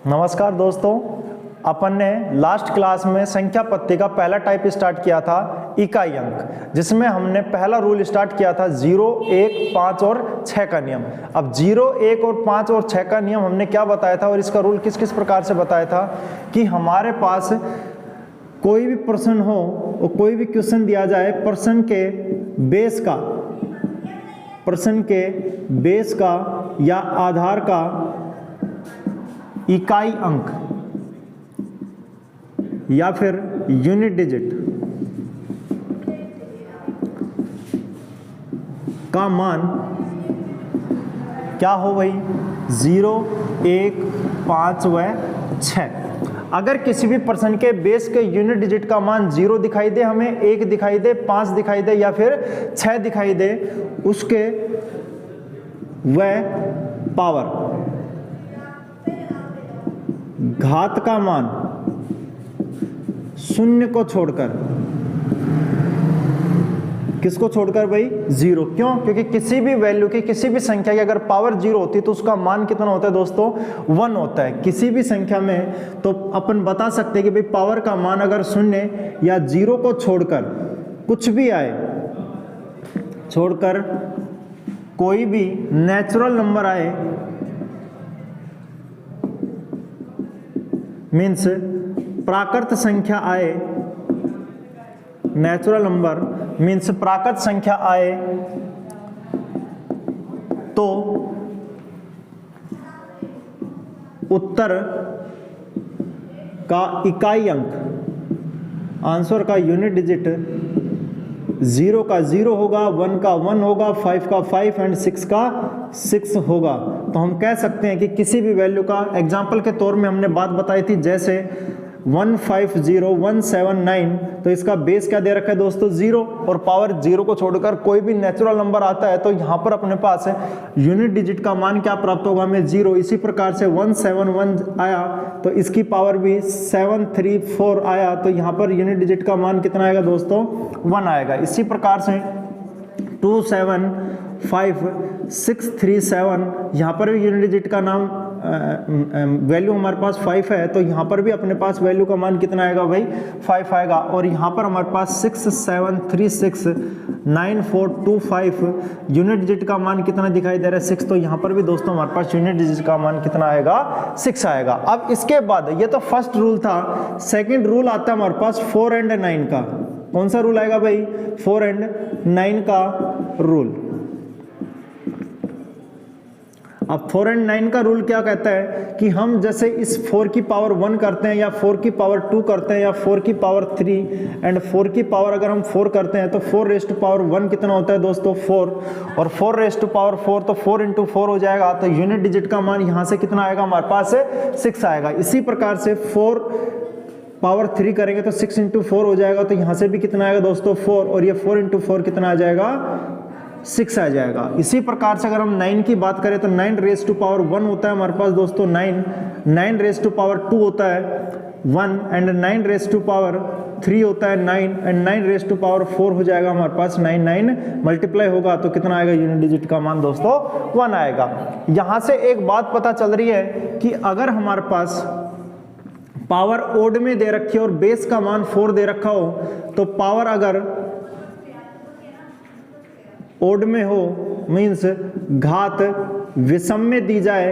नमस्कार दोस्तों, अपन ने लास्ट क्लास में संख्या पत्ती का पहला टाइप स्टार्ट किया था इकाई अंक, जिसमें हमने पहला रूल स्टार्ट किया था 0, 1, 5 और 6 का नियम। अब 0, 1 और 5 और 6 का नियम हमने क्या बताया था और इसका रूल किस किस प्रकार से बताया था कि हमारे पास कोई भी प्रश्न हो और कोई भी क्वेश्चन दिया जाए, प्रश्न के बेस का या आधार का इकाई अंक या फिर यूनिट डिजिट का मान क्या हो भाई, 0, 1, 5 व 6। अगर किसी भी प्रश्न के बेस के यूनिट डिजिट का मान 0 दिखाई दे, हमें 1 दिखाई दे, 5 दिखाई दे या फिर 6 दिखाई दे, उसके वह पावर घात का मान 0 को छोड़कर, किसको छोड़कर भाई, 0। क्यों? क्योंकि किसी भी वैल्यू की, किसी भी संख्या की अगर पावर 0 होती है तो उसका मान कितना होता है दोस्तों, 1 होता है किसी भी संख्या में। तो अपन बता सकते हैं कि भाई पावर का मान अगर 0 या 0 को छोड़कर कुछ भी आए, छोड़कर कोई भी नेचुरल नंबर आए, मीन्स प्राकृत संख्या आए, नेचुरल नंबर मीन्स प्राकृत संख्या आए, तो उत्तर का इकाई अंक, आंसर का यूनिट डिजिट 0 का 0 होगा, 1 का 1 होगा, 5 का 5 एंड 6 का 6 होगा। तो हम कह सकते हैं कि किसी भी वैल्यू का, एग्जाम्पल के तौर में हमने बात बताई थी जैसे 150,179, तो इसका बेस क्या दे रखा है दोस्तों, 0, और पावर 0 को छोड़कर कोई भी नेचुरल नंबर आता है तो यहाँ पर अपने पास यूनिट डिजिट का मान क्या प्राप्त होगा हमें, 0। इसी प्रकार से 171 आया तो इसकी पावर भी 734 आया, तो यहाँ पर यूनिट डिजिट का मान कितना आएगा दोस्तों, 1 आएगा। इसी प्रकार से 275,637, यहाँ पर भी यूनिट डिजिट का नाम वैल्यू हमारे पास 5 है, तो यहाँ पर भी अपने पास वैल्यू का मान कितना आएगा भाई, 5 आएगा। और यहाँ पर हमारे पास 67369425 यूनिट डिजिट का मान कितना दिखाई दे रहा है, 6, तो यहाँ पर भी दोस्तों हमारे पास यूनिट डिजिट का मान कितना आएगा, 6 आएगा। अब इसके बाद ये तो फर्स्ट रूल था, सेकेंड रूल आता है हमारे पास 4 एंड 9 का। कौन सा रूल आएगा भाई, 4 एंड 9 का रूल। अब 4 एंड 9 का रूल क्या कहता है कि हम जैसे इस 4 की पावर 1 करते हैं या 4 की पावर 2 करते हैं या 4 की पावर 3 एंड 4 की पावर अगर हम 4 करते हैं तो 4 रेज़ टू पावर 1 कितना होता है दोस्तों, 4, और 4 रेज़ टू पावर 4 तो 4 इंटू 4 हो जाएगा, तो यूनिट डिजिट का मान यहाँ से कितना आएगा हमारे पास 6 आएगा। इसी प्रकार से 4 पावर 3 करेंगे तो 6 इंटू 4 हो जाएगा, तो यहाँ से भी कितना आएगा दोस्तों 4, और ये 4 इंटू 4 कितना आ जाएगा, 6 आ जाएगा। इसी प्रकार से अगर हम 9 की बात करें तो 9 रेज़ टू पावर 1 होता है हमारे पास दोस्तों 9 रेज़ टू पावर 2 होता है 1 एंड 9 रेज़ टू पावर 3 होता है 9 एंड 9 रेज़ टू पावर 4 हो जाएगा हमारे पास 9 मल्टीप्लाई होगा तो कितना आएगा, यूनिट डिजिट का मान दोस्तों 1 आएगा। यहाँ से एक बात पता चल रही है कि अगर हमारे पास पावर ओड में दे रखी है और बेस का मान 4 दे रखा हो, तो पावर अगर ओड में हो मीन्स घात विषम में दी जाए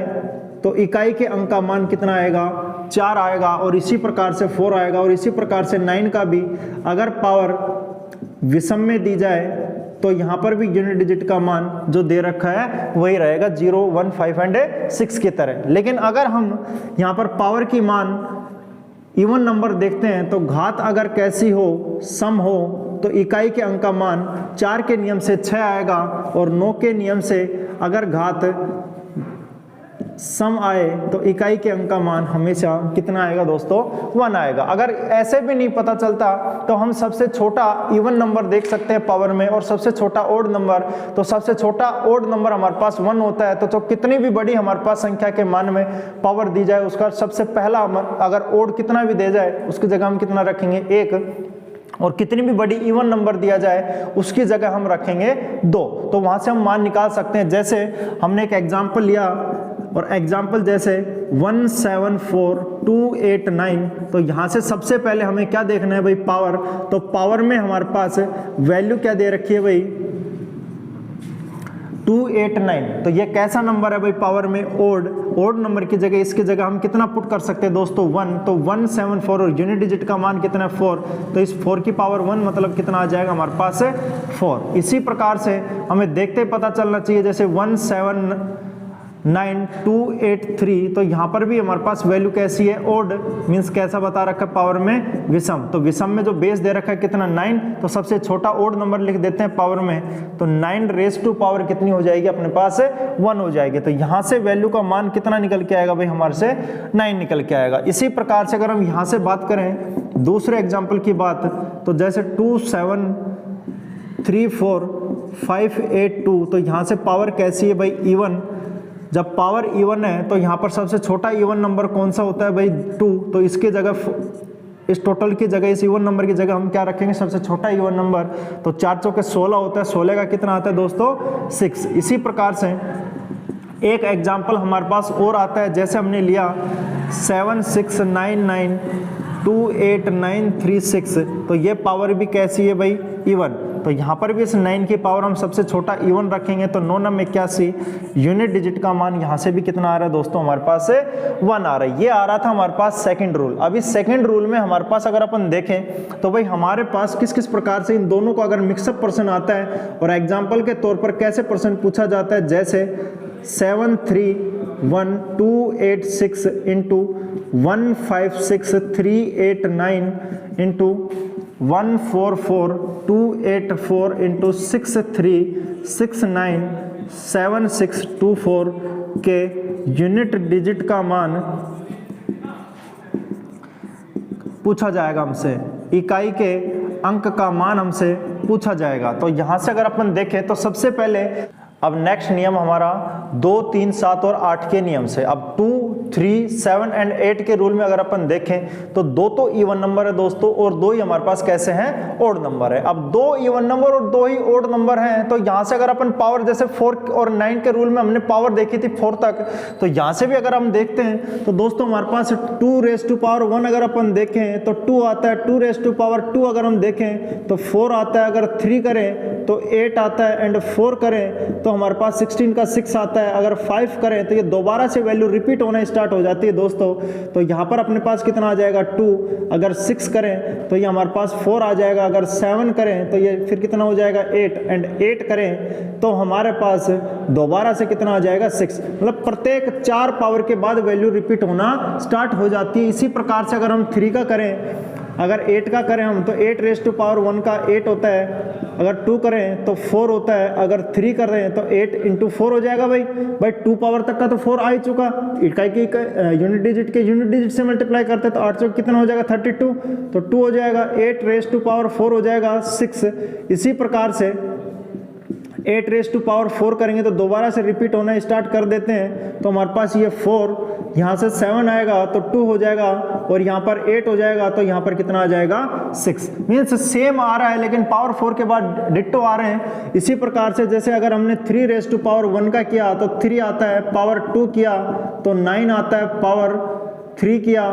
तो इकाई के अंक का मान कितना आएगा, 4 आएगा, और इसी प्रकार से 4 आएगा। और इसी प्रकार से 9 का भी अगर पावर विषम में दी जाए तो यहाँ पर भी यूनिट डिजिट का मान जो दे रखा है वही रहेगा 0, 1, 5 एंड 6 की तरह। लेकिन अगर हम यहाँ पर पावर की मान इवन नंबर देखते हैं तो घात अगर कैसी हो, सम हो, तो इकाई के अंक का मान 4 के नियम से 6 आएगा, और 9 के नियम से अगर घात सम आए तो इकाई के अंक का मान हमेशा कितना आएगा दोस्तों, 1 आएगा। अगर ऐसे भी नहीं पता चलता तो हम सबसे छोटा इवन नंबर देख सकते हैं पावर में, और सबसे छोटा ओड नंबर, तो सबसे छोटा ओड नंबर हमारे पास 1 होता है। तो कितनी भी बड़ी हमारे पास संख्या के मान में पावर दी जाए उसका सबसे पहला अगर ओड कितना भी दे जाए उसकी जगह हम कितना रखेंगे, 1, और कितनी भी बड़ी इवन नंबर दिया जाए उसकी जगह हम रखेंगे 2। तो वहां से हम मान निकाल सकते हैं। जैसे हमने एक एग्जांपल लिया और एग्जाम्पल जैसे 174289, तो यहाँ से सबसे पहले हमें क्या देखना है भाई, पावर। तो पावर में हमारे पास वैल्यू क्या दे रखी है भाई, 289। तो ये कैसा नंबर है भाई, पावर में ओड नंबर की जगह, इसकी जगह हम कितना पुट कर सकते हैं दोस्तों, 1। तो 174 और यूनिट डिजिट का मान कितना है, 4। तो इस 4 की पावर 1 मतलब कितना आ जाएगा हमारे पास है 4। इसी प्रकार से हमें देखते ही पता चलना चाहिए, जैसे 179283, तो यहाँ पर भी हमारे पास वैल्यू कैसी है, ओड, मींस कैसा बता रखा है, पावर में विषम। तो विषम में जो बेस दे रखा है कितना, 9, तो सबसे छोटा ओड नंबर लिख देते हैं पावर में। तो 9 रेज़ टू पावर कितनी हो जाएगी अपने पास है 1 हो जाएगी। तो यहाँ से वैल्यू का मान कितना निकल के आएगा भाई, हमारे से 9 निकल के आएगा। इसी प्रकार से अगर हम यहाँ से बात करें दूसरे एग्जाम्पल की बात, तो जैसे 2734582, तो यहाँ से पावर कैसी है भाई, इवन। जब पावर इवन है तो यहाँ पर सबसे छोटा इवन नंबर कौन सा होता है भाई, 2। तो इसके जगह, इस टोटल की जगह, इस इवन नंबर की जगह हम क्या रखेंगे, सबसे छोटा इवन नंबर। तो 4 चौके 16 होता है, 16 का कितना आता है दोस्तों, 6। इसी प्रकार से एक एग्जाम्पल हमारे पास और आता है, जैसे हमने लिया 76992896, तो ये पावर भी कैसी है भाई, इवन। तो यहाँ पर भी इस 9 की पावर हम सबसे छोटा इवन रखेंगे, तो 9 9 81, यूनिट डिजिट का मान यहाँ से भी कितना आ रहा है दोस्तों, हमारे पास से 1 आ रहा है। ये आ रहा था हमारे पास सेकंड रूल। अब इस सेकंड रूल में हमारे पास अगर अपन देखें तो भाई हमारे पास किस किस प्रकार से इन दोनों को अगर मिक्सअप पर्सन आता है, और एग्जाम्पल के तौर पर कैसे पर्सन पूछा जाता है, जैसे 731286 इंटू 156389 इंटू 144284 इंटू 63697624 के यूनिट डिजिट का मान पूछा जाएगा हमसे, इकाई के अंक का मान हमसे पूछा जाएगा। तो यहां से अगर अपन देखें तो सबसे पहले अब नेक्स्ट नियम हमारा 2, 3, 7 और 8 के नियम से। अब 2, 3, 7 एंड 8 के रूल में अगर अपन देखें तो 2 तो इवन नंबर है दोस्तों, और 2 ही हमारे पास कैसे हैं, ओड नंबर है। अब 2 इवन नंबर और 2 ही ओड नंबर हैं, तो यहां से अगर अपन पावर, जैसे 4 और 9 के रूल में हमने पावर देखी थी 4 तक, तो यहां से भी अगर हम देखते हैं तो दोस्तों हमारे पास 2 रेज़ टू पावर 1 अगर अपन देखें तो 2 आता है, 2 रेज़ टू पावर 2 अगर हम देखें तो 4 आता है, अगर 3 करें तो 8 आता है, एंड 4 करें तो हमारे पास 16 का 6 आता है, अगर 5 करें तो ये दोबारा से वैल्यू रिपीट होना स्टार्ट हो जाती है दोस्तों। तो यहाँ पर अपने पास कितना आ जाएगा 2, अगर 6 करें तो ये हमारे पास 4 आ जाएगा, अगर 7 करें तो ये फिर कितना हो जाएगा 8, एंड 8 करें तो हमारे पास दोबारा से कितना आ जाएगा 6। मतलब प्रत्येक 4 पावर के बाद वैल्यू रिपीट होना स्टार्ट हो जाती है। इसी प्रकार से अगर हम 3 का करें, अगर 8 का करें हम तो 8 रेज़ टू पावर 1 का 8 होता है, अगर 2 करें तो 4 होता है, अगर 3 कर रहे हैं तो 8 इंटू 4 हो जाएगा। भाई 2 पावर तक का तो 4 आ ही चुका, इकाई की यूनिट डिजिट के यूनिट डिजिट से मल्टीप्लाई करते हैं तो 8 चौक कितना हो जाएगा 32, तो 2 हो जाएगा, 8 रेज़ टू पावर 4 हो जाएगा 6। इसी प्रकार से 8 रेज़ टू पावर 4 करेंगे तो दोबारा से रिपीट होना स्टार्ट कर देते हैं, तो हमारे पास ये 4, यहाँ से 7 आएगा तो 2 हो जाएगा, और यहाँ पर 8 हो जाएगा तो यहाँ पर कितना आ जाएगा 6। मीन्स सेम आ रहा है लेकिन पावर 4 के बाद डिट्टो आ रहे हैं। इसी प्रकार से जैसे अगर हमने 3 रेज़ टू पावर 1 का किया तो 3 आता है, पावर 2 किया तो 9 आता है, पावर 3 किया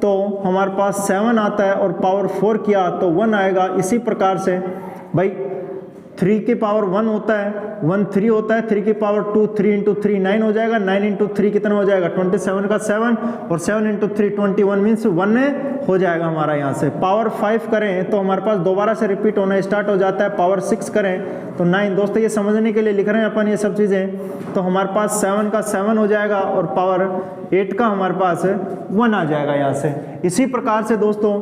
तो हमारे पास 7 आता है, और पावर 4 किया तो 1 आएगा। इसी प्रकार से भाई 3 की पावर 1 होता है, 1 3 होता है, 3 की पावर 2, 3 इंटू 3 9 हो जाएगा, 9 इंटू 3 कितना हो जाएगा 27 का 7, और 7 इंटू 3 21 मीन्स 1 हो जाएगा हमारा। यहाँ से पावर 5 करें तो हमारे पास दोबारा से रिपीट होना स्टार्ट हो जाता है, पावर 6 करें तो 9। दोस्तों ये समझने के लिए लिख रहे हैं अपन ये सब चीज़ें, तो हमारे पास 7 का 7 हो जाएगा, और पावर 8 का हमारे पास 1 आ जाएगा यहाँ से। इसी प्रकार से दोस्तों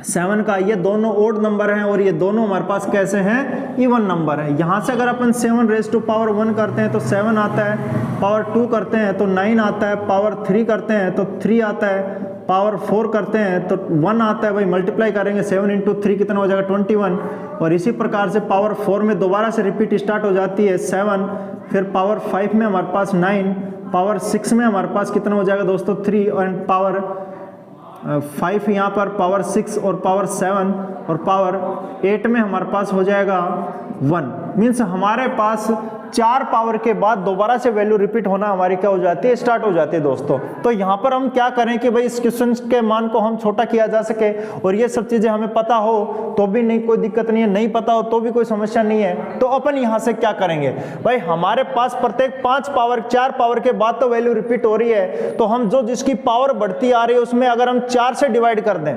7 का ये दोनों ओड नंबर हैं, और ये दोनों हमारे पास कैसे हैं, इवन नंबर है। यहाँ से अगर अपन 7 रेज़ टू पावर 1 करते हैं तो 7 आता है, पावर 2 करते हैं तो 9 आता है, पावर 3 करते हैं तो 3 आता है, पावर 4 करते हैं तो 1 आता है। भाई मल्टीप्लाई करेंगे 7 इंटू 3 कितना हो जाएगा 21, और इसी प्रकार से पावर 4 में दोबारा से रिपीट स्टार्ट हो जाती है 7, फिर पावर 5 में हमारे पास 9, पावर 6 में हमारे पास कितना हो जाएगा दोस्तों 3, और पावर 5 यहाँ पर पावर 6 और पावर 7 और पावर 8 में हमारे पास हो जाएगा 1। मीन्स हमारे पास 4 पावर के बाद दोबारा से वैल्यू रिपीट होना हमारी क्या हो जाती है, स्टार्ट हो जाती है दोस्तों। तो यहाँ पर हम क्या करें कि भाई इस क्वेश्चन के मान को हम छोटा किया जा सके, और ये सब चीजें हमें पता हो तो भी नहीं कोई दिक्कत नहीं है, नहीं पता हो तो भी कोई समस्या नहीं है। तो अपन यहाँ से क्या करेंगे भाई, हमारे पास प्रत्येक 5 पावर 4 पावर के बाद तो वैल्यू रिपीट हो रही है, तो हम जो जिसकी पावर बढ़ती आ रही है उसमें अगर हम 4 से डिवाइड कर दें,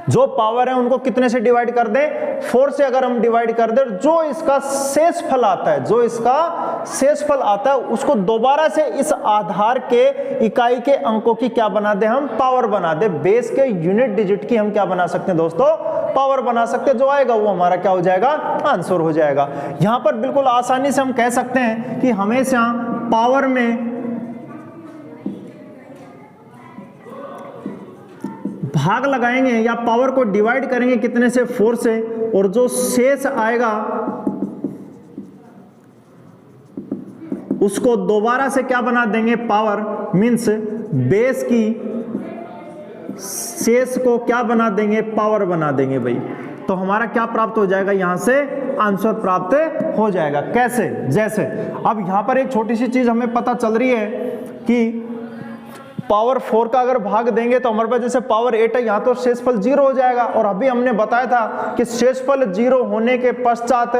जो पावर है उनको कितने से डिवाइड कर दें, 4 से अगर हम डिवाइड कर दें, जो इसका शेषफल आता है, जो इसका शेषफल आता है उसको दोबारा से इस आधार के इकाई के अंकों की क्या बना दे, हम पावर बना दे। बेस के यूनिट डिजिट की हम क्या बना सकते हैं दोस्तों, पावर बना सकते हैं। जो आएगा वो हमारा क्या हो जाएगा, आंसर हो जाएगा। यहां पर बिल्कुल आसानी से हम कह सकते हैं कि हमेशा पावर में भाग लगाएंगे या पावर को डिवाइड करेंगे कितने से, 4 से, और जो शेष आएगा उसको दोबारा से क्या बना देंगे, पावर, मींस बेस की शेष को क्या बना देंगे, पावर बना देंगे भाई। तो हमारा क्या प्राप्त हो जाएगा, यहां से आंसर प्राप्त हो जाएगा। कैसे, जैसे अब यहां पर एक छोटी सी चीज हमें पता चल रही है कि पावर 4 का अगर भाग देंगे तो हमारे पास जैसे पावर 8 है, यहाँ तो शेषफल 0 हो जाएगा। और अभी हमने बताया था कि शेषफल 0 होने के पश्चात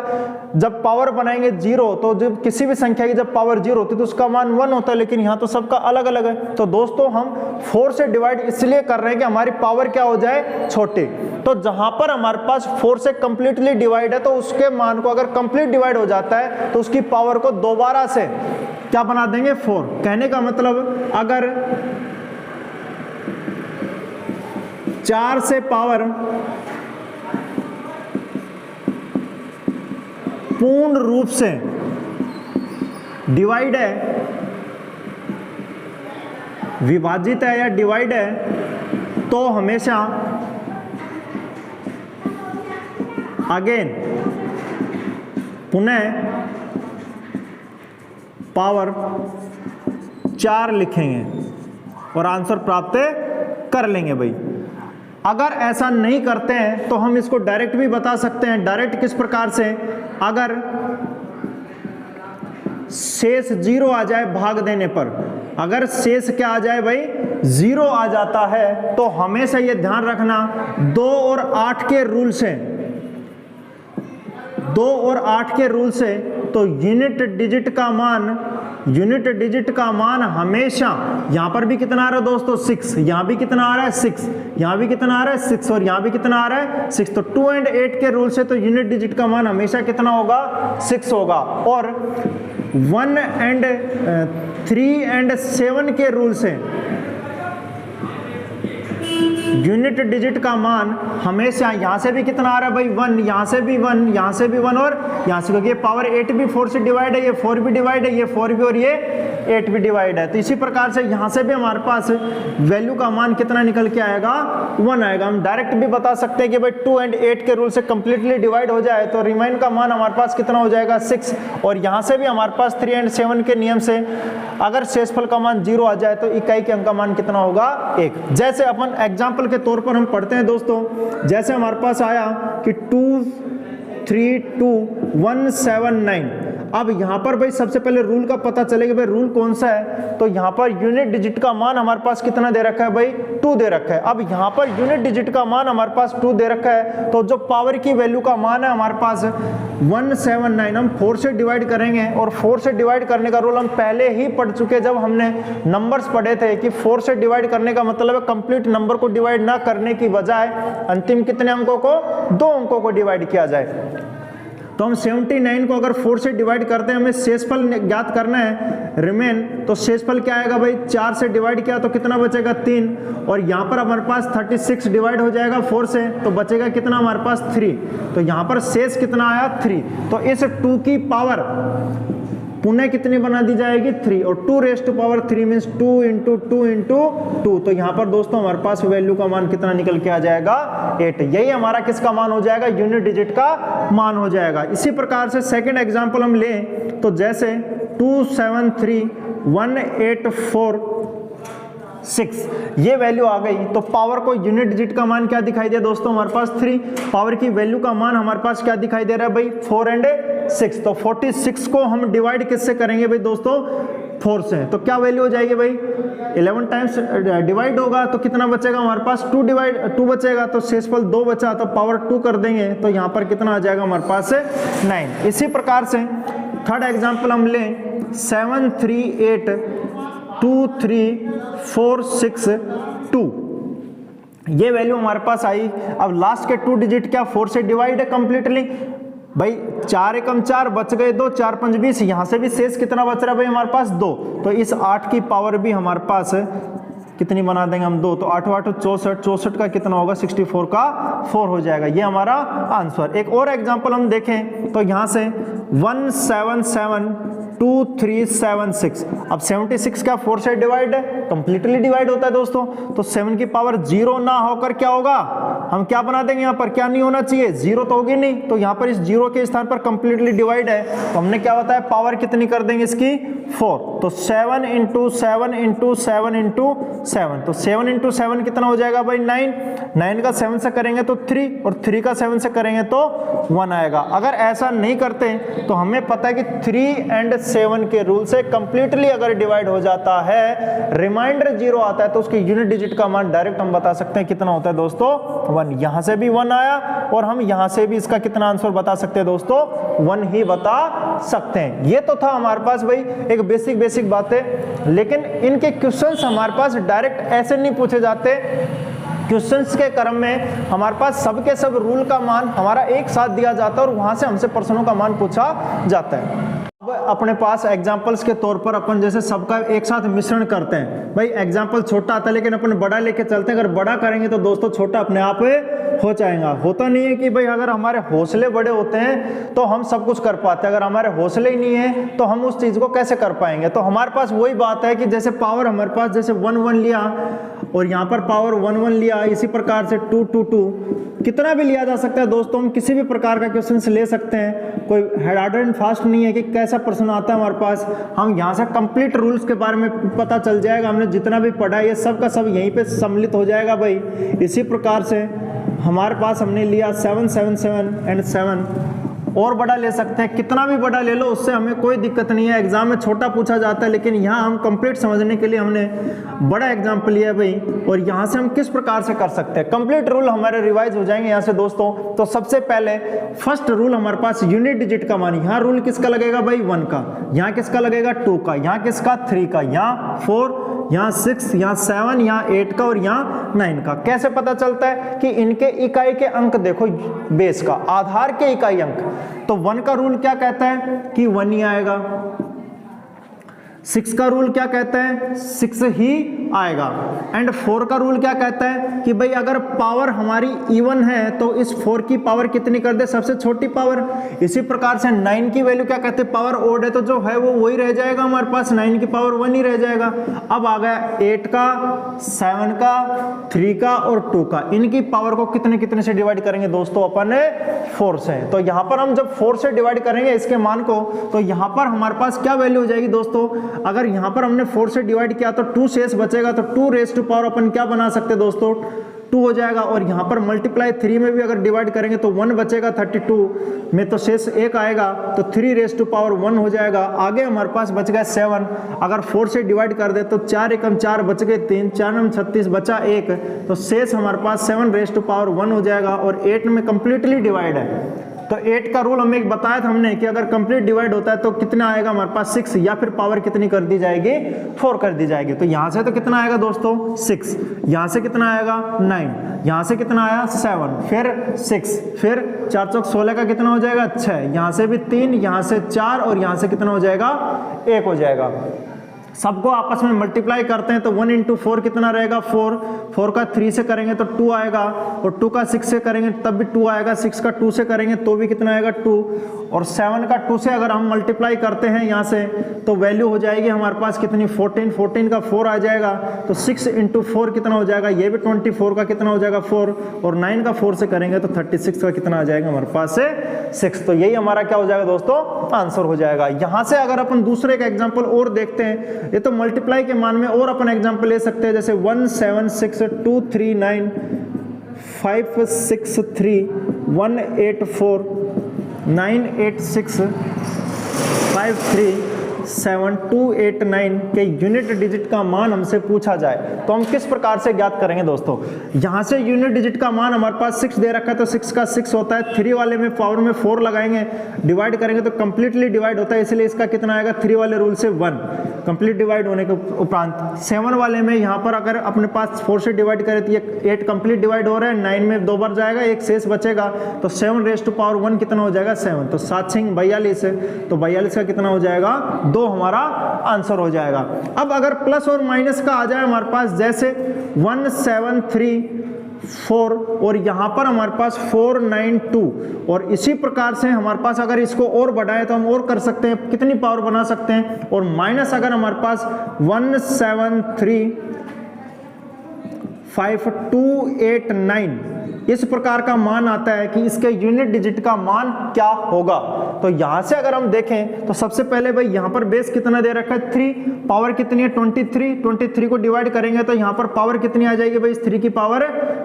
जब पावर बनाएंगे 0, तो जब किसी भी संख्या की जब पावर 0 होती है तो उसका मान 1 होता है, लेकिन यहाँ तो सबका अलग अलग है। तो दोस्तों हम 4 से डिवाइड इसलिए कर रहे हैं कि हमारी पावर क्या हो जाए, छोटी। तो जहां पर हमारे पास 4 से कंप्लीटली डिवाइड है, तो उसके मान को अगर कंप्लीट डिवाइड हो जाता है तो उसकी पावर को दोबारा से क्या बना देंगे, 4। कहने का मतलब अगर 4 से पावर पूर्ण रूप से डिवाइड है, विभाजित है या डिवाइड है, तो हमेशा अगेन पुनः पावर 4 लिखेंगे और आंसर प्राप्त कर लेंगे भाई। अगर ऐसा नहीं करते हैं तो हम इसको डायरेक्ट भी बता सकते हैं। डायरेक्ट किस प्रकार से, अगर शेष 0 आ जाए भाग देने पर, अगर शेष क्या आ जाए भाई, 0 आ जाता है, तो हमेशा ये ध्यान रखना 2 और 8 के रूल से, 2 और 8 के रूल से, तो यूनिट डिजिट का मान हमेशा, यहां पर भी कितना आ रहा है दोस्तों, 6, यहां भी कितना आ रहा है 6, यहां भी कितना आ रहा है 6, और यहां भी कितना आ रहा है 6। तो 2 और 8 के रूल से तो यूनिट डिजिट का मान हमेशा कितना होगा, 6 होगा। और 1 और 3 और 7 के रूल से यूनिट डिजिट का मान हमेशा, यहां से भी कितना आ रहा है भाई, 1, यहां से भी 1, यहां से भी 1, और यहां से, क्योंकि ये पावर 8 भी 4 से डिवाइड है, ये 4 भी डिवाइड है, ये 4 भी और ये 8 भी डिवाइड है। तो इसी प्रकार से यहां से भी हमारे पास वैल्यू का मान कितना निकल के आएगा, 1 आएगा। हम डायरेक्ट भी बता सकते हैं कि भाई 2 और 8 के रूल से कंप्लीटली डिवाइड हो जाए तो रिमाइंड का मान हमारे पास कितना हो जाएगा, 6। और यहां से भी हमारे पास 3 और 7 के नियम से अगर शेषफल का मान 0 आ जाए तो इकाई के अंक का मान कितना होगा, 1। जैसे अपन एग्जाम्पल के तौर पर हम पढ़ते हैं दोस्तों, जैसे हमारे पास आया कि 2322179। अब यहां पर भाई सबसे पहले रूल का पता चलेगा, भाई रूल कौन सा है। तो यहां पर यूनिट डिजिट का मान हमारे पास कितना दे रखा है भाई, 2 दे रखा है। अब यहां पर यूनिट डिजिट का मान हमारे पास 2 दे रखा है, तो जो पावर की वैल्यू का मान है हमारे पास 179, हम 4 से डिवाइड करेंगे। और 4 से डिवाइड करने का रूल हम पहले ही पढ़ चुके जब हमने नंबर्स पढ़े थे कि 4 से डिवाइड करने का मतलब है कंप्लीट नंबर को डिवाइड ना करने की बजाय अंतिम कितने अंकों को, 2 अंकों को डिवाइड किया जाए। तो हम 79 को अगर 4 से डिवाइड करते हैं, हमें शेषफल ज्ञात करना है, रिमेन। तो शेषफल क्या आएगा भाई, 4 से डिवाइड किया तो कितना बचेगा, 3। और यहाँ पर हमारे पास 36 डिवाइड हो जाएगा 4 से, तो बचेगा कितना हमारे पास, 3। तो यहाँ पर शेष कितना आया, 3। तो इस 2 की पावर पुनः कितनी बना दी जाएगी, 3। और 2 raise to power 3 means 2 into 2 into 2। तो यहाँ पर दोस्तों हमारे पास वैल्यू का मान कितना निकल के आ जाएगा, 8। यही हमारा किसका मान हो जाएगा, यूनिट डिजिट का मान हो जाएगा। इसी प्रकार से सेकंड एग्जांपल हम लें तो जैसे 273184 ये वैल्यू आ गई, तो पावर को यूनिट डिजिट का मान क्या दिखाई दिया दोस्तों, हमारे पास 3। पावर की वैल्यू का मान हमारे पास क्या दिखाई दे रहा है भाई, 4 और 6। तो 46 को हम डिवाइड किससे करेंगे भाई दोस्तों, 4 से। तो क्या वैल्यू हो जाएगी भाई, 11 टाइम्स डिवाइड होगा तो कितना बचेगा हमारे पास, 2 बचेगा। तो शेषफल 2 बचा तो पावर 2 कर देंगे तो यहाँ पर कितना आ जाएगा हमारे पास 9। इसी प्रकार से थर्ड एग्जाम्पल हम लें 7 3 8 2 3 4 6 2, ये वैल्यू हमारे पास आई। अब लास्ट के 2 डिजिट क्या 4 से डिवाइड है कंप्लीटली भाई, 4 एकम 4 बच गए 2, 4 5 20, यहां से भी शेष कितना बच रहा है भाई हमारे पास 2। तो इस 8 की पावर भी हमारे पास कितनी बना देंगे हम 2, तो 8 8 64, 64 का कितना होगा 64 का 4 हो जाएगा, ये हमारा आंसर। एक और एग्जांपल हम देखें तो यहां से 1 7 7 2 3 7 6। अब 76 क्या 4 से डिवाइड है, कंप्लीटली डिवाइड होता है दोस्तों। तो 7 की पावर 0 ना होकर क्या होगा, हम क्या बना देंगे यहाँ पर, क्या नहीं होना चाहिए, 0 तो होगी नहीं। तो यहाँ पर इस 0 के स्थान पर कंप्लीटली डिवाइड है तो हमने क्या बताया, पावर कितनी कर देंगे इसकी 4। तो 7 इंटू 7 इंटू 7 इंटू 7, तो 7 इंटू 7 कितना हो जाएगा भाई 9। 9 का 7 से करेंगे तो 3, और 3 का 7 से करेंगे तो 1 आएगा। अगर ऐसा नहीं करते तो हमें पता है कि 3 एंड 7 के रूल से कंप्लीटली अगर डिवाइड हो जाता है, रिमाइंडर 0 आता है तो उसके यूनिट डिजिट का मान डायरेक्ट हम बता सकते हैं कितना होता है दोस्तों 1। यहां से भी 1 आया और हम यहां से भी इसका कितना आंसर बता सकते हैं दोस्तों 1 ही बता सकते हैं। ये तो था हमारे पास भाई एक बेसिक बातें, लेकिन इनके क्वेश्चंस हमारे पास डायरेक्ट ऐसे नहीं पूछे जाते। क्वेश्चंस के क्रम में हमारे पास सबके सब रूल का मान हमारा एक साथ दिया जाता है और वहां से हमसे प्रश्नों का मान पूछा जाता है। अब अपने पास एग्जाम्पल्स के तौर पर अपन जैसे सबका एक साथ मिश्रण करते हैं। भाई एग्जाम्पल छोटा आता है लेकिन अपन बड़ा लेके चलते हैं, अगर बड़ा करेंगे तो दोस्तों छोटा अपने आप हो जाएगा। होता नहीं है कि भाई अगर हमारे हौसले बड़े होते हैं तो हम सब कुछ कर पाते हैं, अगर हमारे हौसले ही नहीं है तो हम उस चीज को कैसे कर पाएंगे। तो हमारे पास वही बात है कि जैसे पावर हमारे पास जैसे 1 1 लिया और यहाँ पर पावर 1 1 लिया, इसी प्रकार से 2 2 2 कितना भी लिया जा सकता है दोस्तों। हम किसी भी प्रकार का क्वेश्चन ले सकते हैं, कोई हार्ड एंड फास्ट नहीं है कि कैसा प्रश्न आता है हमारे पास। हम यहाँ से कंप्लीट रूल्स के बारे में पता चल जाएगा, हमने जितना भी पढ़ा है ये सब का सब यहीं पे सम्मिलित हो जाएगा भाई। इसी प्रकार से हमारे पास हमने लिया 7 7 7 एंड 7, और बड़ा ले सकते हैं, कितना भी बड़ा ले लो उससे हमें कोई दिक्कत नहीं है। एग्जाम में छोटा पूछा जाता है लेकिन यहाँ हम कंप्लीट समझने के लिए हमने बड़ा एग्जाम्पल लिया भाई, और यहाँ से हम किस प्रकार से कर सकते हैं। कंप्लीट रूल हमारे रिवाइज हो जाएंगे यहाँ से दोस्तों। तो सबसे पहले फर्स्ट रूल हमारे पास यूनिट डिजिट का मान, यहाँ रूल किसका लगेगा भाई 1 का, यहाँ किसका लगेगा 2 का, यहाँ किसका 3 का, यहाँ 4, यहाँ 6, यहाँ 7, यहाँ 8 का और यहाँ 9 का। कैसे पता चलता है कि इनके इकाई के अंक देखो, बेस का आधार के इकाई अंक। तो 1 का रूल क्या कहता है कि 1 ही आएगा। 6 का रूल क्या कहता है 6 ही आएगा। एंड 4 का रूल क्या कहता है कि भाई अगर पावर हमारी इवन है तो इस 4 की पावर कितनी कर दे, सबसे छोटी पावर। इसी प्रकार से 9 की वैल्यू क्या कहते हैं, पावर ओड है तो जो है वो वही रह जाएगा हमारे पास, 9 की पावर 1 ही रह जाएगा। अब आ गया 8 का, 7 का, 3 का और 2 का, इनकी पावर को कितने से डिवाइड करेंगे दोस्तों अपन 4 से। तो यहां पर हम जब 4 से डिवाइड करेंगे इसके मान को, तो यहां पर हमारे पास क्या वैल्यू हो जाएगी दोस्तों, अगर यहां पर हमने 4 से डिवाइड किया तो 2 शेष बचेगा, तो 2 रेज़ टू पावर अपन क्या बना सकते दोस्तों 2 हो जाएगा। और यहां पर मल्टीप्लाई 3 में भी अगर डिवाइड करेंगे तो 1 बचेगा, 32 में तो शेष 1 आएगा, तो 3 रेज़ टू पावर 1 हो जाएगा। आगे हमारे पास बच गया 7, अगर 4 से डिवाइड कर दे तो 4 एकम 4 बच गए 3, 4 में 36 बचा 1, तो शेष हमारे पास 7 रेज़ टू पावर 1 हो जाएगा। और 8 में कंप्लीटली डिवाइड है तो 8 का रूल हमें एक बताया था हमने कि अगर कंप्लीट डिवाइड होता है तो कितना आएगा हमारे पास 6, या फिर पावर कितनी कर दी जाएगी 4 कर दी जाएगी। तो यहां से तो कितना आएगा दोस्तों 6, यहां से कितना आएगा 9, यहां से कितना आया 7, फिर 6, फिर 4 चौक 16 का कितना हो जाएगा 6, यहां से भी 3, यहां से 4 और यहां से कितना हो जाएगा 1 हो जाएगा। सबको आपस में मल्टीप्लाई करते हैं तो 1 इंटू 4 कितना रहेगा 4, 4 का 3 से करेंगे तो 2 आएगा, और 2 का 6 से करेंगे तब भी 2 आएगा, 6 का 2 से करेंगे तो भी कितना आएगा 2, और 7 का 2 से अगर हम मल्टीप्लाई करते हैं यहाँ से तो वैल्यू हो जाएगी हमारे पास कितनी 14, 14 का 4 आ जाएगा, तो 6 इंटू 4 कितना हो जाएगा, ये भी 24 का कितना हो जाएगा 4, और 9 का 4 से करेंगे तो 36 का कितना आ जाएगा हमारे पास से 6। तो यही हमारा क्या हो जाएगा दोस्तों आंसर हो जाएगा। यहाँ से अगर अपन दूसरे का एग्जाम्पल और देखते हैं, ये तो मल्टीप्लाई के मान में और अपन एग्जांपल ले सकते हैं, जैसे 1 7 6 2 3 9 5 6 3 1 8 4 986537289 के यूनिट डिजिट का मान हमसे पूछा जाए तो हम किस प्रकार से ज्ञात करेंगे दोस्तों। यहाँ से यूनिट डिजिट का मान हमारे पास 6 दे रखा है तो 6 का 6 होता है, 3 वाले में पावर में 4 लगाएंगे, डिवाइड करेंगे तो कंप्लीटली डिवाइड होता है, इसलिए इसका कितना आएगा 3 वाले रूल से 1 कंप्लीट डिवाइड होने के उपरांत। 7 वाले में यहाँ पर अगर अपने पास 4 से डिवाइड करें तो ये 8 कंप्लीट डिवाइड हो रहा है, 9 में 2 बार जाएगा, एक शेष बचेगा तो 7 रेज़ टू पावर 1 कितना हो जाएगा 7, तो 7 6 42 है, तो 42 का कितना हो जाएगा 2 हमारा आंसर हो जाएगा। अब अगर प्लस और माइनस का आ जाए हमारे पास, जैसे 1734 और यहाँ पर हमारे पास 492 और इसी प्रकार से हमारे पास अगर इसको और बढ़ाए तो हम और कर सकते हैं, कितनी पावर बना सकते हैं, और माइनस अगर हमारे पास 17358289 इस प्रकार का मान आता है कि इसके यूनिट डिजिट का मान क्या होगा। तो यहां से अगर हम देखें तो सबसे पहले भाई यहां पर बेस कितना दे रखा है 3, पावर कितनी है 23 को डिवाइड करेंगे तो यहां पर पावर कितनी आ जाएगी भाई 3 की पावर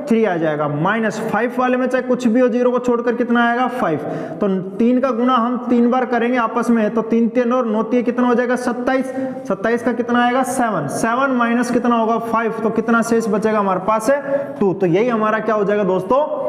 3 आ जाएगा, माइनस 5 वाले में चाहे कुछ भी हो 0 को छोड़कर कितना आएगा 5, तो 3 का गुना हम 3 बार करेंगे आपस में तो 3 3 और 9 3 कितना हो जाएगा 27, 27 का कितना आएगा 7, 7 माइनस कितना होगा 5, तो कितना शेष बचेगा हमारे पास है 2, तो यही हमारा क्या हो जाएगा दोस्तों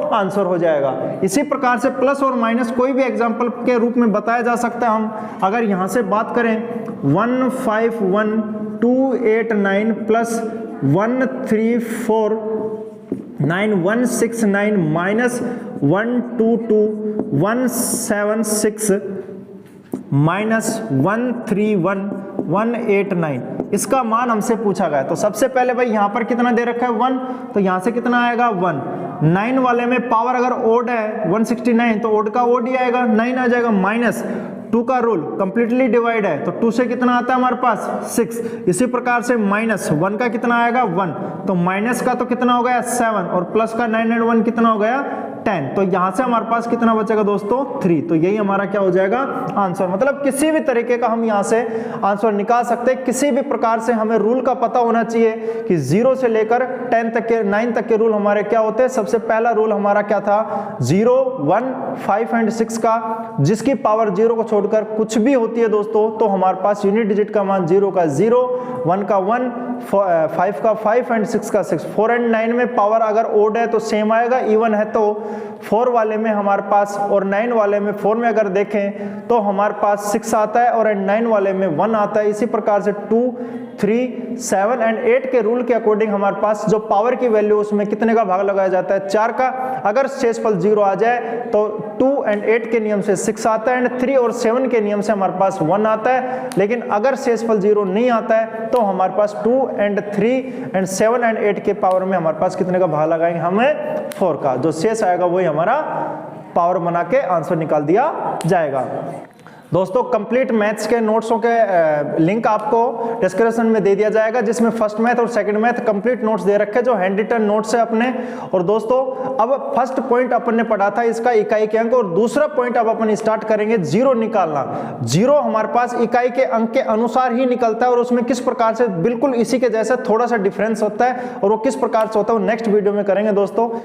आंसर हो जाएगा। इसी प्रकार से प्लस और माइनस कोई भी एग्जांपल के रूप में बताया जा सकता है। हम अगर यहां से बात करें 151289 प्लस 1349 माइनस 122176 माइनस 131189 इसका मान हमसे पूछा गया। तो सबसे पहले भाई यहां पर कितना दे रखा है 1, तो यहां से कितना आएगा 1, 9 वाले में पावर अगर ओड है 169 तो ओड का ओड ही आएगा 9 आ जाएगा, माइनस 2 का रूल कंप्लीटली डिवाइड है तो 2 से कितना आता है हमारे पास 6, इसी प्रकार से माइनस 1 का कितना आएगा 1, तो माइनस का तो कितना हो गया 7 और प्लस का 9 और 1 कितना हो गया 10, तो यहां से हमारे पास कितना बचेगा दोस्तों 3, तो यही हमारा क्या हो जाएगा आंसर। मतलब किसी भी तरीके का हम यहां से आंसर निकाल सकते हैं, किसी भी प्रकार से हमें रूल का पता होना चाहिए कि 0 से लेकर 10 तक के 9 तक के रूल हमारे क्या होते हैं। सबसे पहला रूल हमारा क्या था 0 1 5 एंड 6 का, जिसकी पावर 0 को छोड़कर कुछ भी होती है दोस्तों तो हमारे पास यूनिट डिजिट का मान 0 का 0, 1 का 1, 5 का 5 एंड 6 का 6। 4 एंड 9 में पावर अगर ओड है तो सेम आएगा, इवन है तो 4 वाले में हमारे पास और 9 वाले में 4 में अगर देखें तो हमारे पास 6 आता है और 9 वाले में 1 आता है। इसी प्रकार से 2 3 7 एंड 8 के रूल के अकॉर्डिंग हमारे पास जो पावर की वैल्यू उसमें कितने का भाग लगाया जाता है 4 का। अगर शेषफल 0 आ जाए तो 2 एंड 8 के नियम से 6 आता है एंड 3 और 7 के नियम से हमारे पास 1 आता है। लेकिन अगर शेषफल 0 नहीं आता है तो हमारे पास 2 एंड 3 एंड 7 एंड 8 के पावर में हमारे पास कितने का भाग लगाएंगे हमें 4 का, जो शेष आएगा वही हमारा पावर बना के आंसर निकाल दिया जाएगा। दोस्तों कंप्लीट मैथ्स के नोट्सों के लिंक आपको डिस्क्रिप्शन में दे दिया जाएगा, जिसमें फर्स्ट मैथ और सेकंड मैथ कंप्लीट नोट्स दे रखे जो हैंड रिटन नोट्स है अपने। और दोस्तों अब फर्स्ट पॉइंट अपन ने पढ़ा था इसका इकाई के अंक, और दूसरा पॉइंट अब अपन स्टार्ट करेंगे जीरो निकालना। जीरो हमारे पास इकाई के अंक के अनुसार ही निकलता है और उसमें किस प्रकार से बिल्कुल इसी के जैसा थोड़ा सा डिफरेंस होता है और वो किस प्रकार से होता है वो नेक्स्ट वीडियो में करेंगे दोस्तों।